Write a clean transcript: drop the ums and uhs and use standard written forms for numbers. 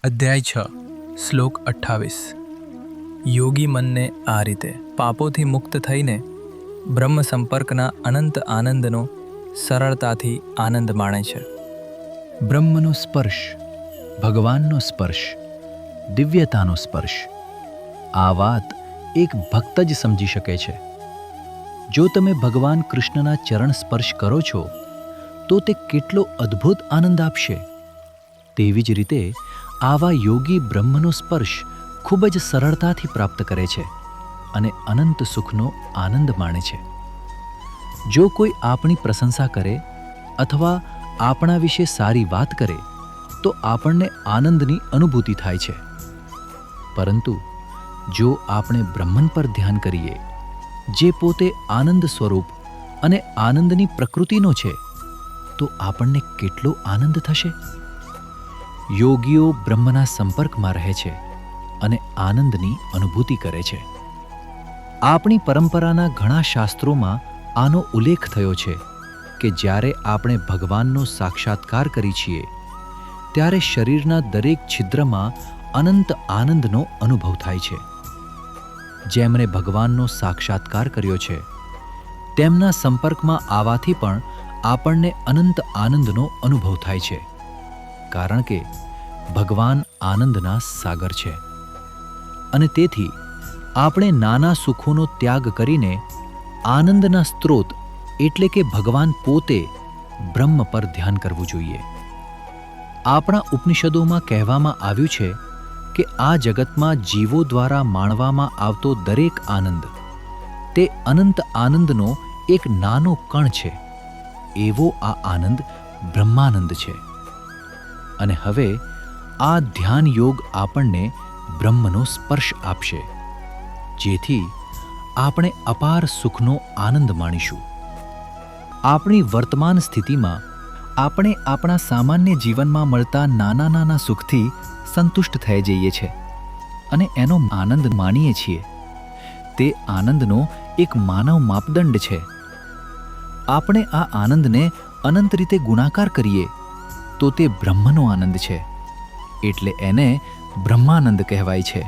અધ્યાય 6 શ્લોક 28 યોગી મનને આ રીતે પાપોથી મુક્ત થઈને બ્રહ્મ સંપર્કના અનંત આનંદનો સરળતાથી આનંદ માણે છે. બ્રહ્મનો સ્પર્શ, ભગવાનનો સ્પર્શ, દિવ્યતાનો સ્પર્શ, આ વાત એક ભક્ત જ સમજી શકે છે. જો તમે ભગવાન કૃષ્ણના ચરણ સ્પર્શ કરો છો તો તે કેટલો અદ્ભુત આનંદ આપશે. તેવી જ રીતે આવા યોગી બ્રહ્મનો સ્પર્શ ખૂબ જ સરળતાથી પ્રાપ્ત કરે છે અને અનંત સુખનો આનંદ માણે છે. જો કોઈ આપણી પ્રશંસા કરે અથવા આપણા વિશે સારી વાત કરે તો આપણને આનંદની અનુભૂતિ થાય છે. પરંતુ જો આપણે બ્રહ્મન પર ધ્યાન કરીએ, જે પોતે આનંદ સ્વરૂપ અને આનંદની પ્રકૃતિનો છે, તો આપણને કેટલો આનંદ થશે. યોગીઓ બ્રહ્મના સંપર્કમાં રહે છે અને આનંદની અનુભૂતિ કરે છે. આપણી પરંપરાના ઘણા શાસ્ત્રોમાં આનો ઉલ્લેખ થયો છે કે જ્યારે આપણે ભગવાનનો સાક્ષાત્કાર કરી છીએ ત્યારે શરીરના દરેક છિદ્રમાં અનંત આનંદનો અનુભવ થાય છે. જેમણે ભગવાનનો સાક્ષાત્કાર કર્યો છે તેમના સંપર્કમાં આવવાથી પણ આપણને અનંત આનંદનો અનુભવ થાય છે, કારણ કે ભગવાન આનંદના સાગર છે. અને તેથી આપણે નાના સુખોનો ત્યાગ કરીને આનંદના સ્ત્રોત એટલે કે ભગવાન પોતે બ્રહ્મ પર ધ્યાન કરવું જોઈએ. આપણા ઉપનિષદોમાં કહેવામાં આવ્યું છે કે આ જગતમાં જીવો દ્વારા માણવામાં આવતો દરેક આનંદ તે અનંત આનંદનો એક નાનો કણ છે. એવો આ આનંદ બ્રહ્માનંદ છે. અને હવે આ ધ્યાન યોગ આપણને બ્રહ્મનો સ્પર્શ આપશે, જેથી આપણે અપાર સુખનો આનંદ માણીશું. આપણી વર્તમાન સ્થિતિમાં આપણે આપણા સામાન્ય જીવનમાં મળતા નાના નાના સુખથી સંતુષ્ટ થઈ જઈએ છીએ અને એનો આનંદ માણીએ છીએ. તે આનંદનો એક માનવ માપદંડ છે. આપણે આ આનંદને અનંત રીતે ગુણાકાર કરીએ તો તે બ્રહ્મનો આનંદ છે, એટલે એને બ્રહ્માનંદ કહેવાય છે.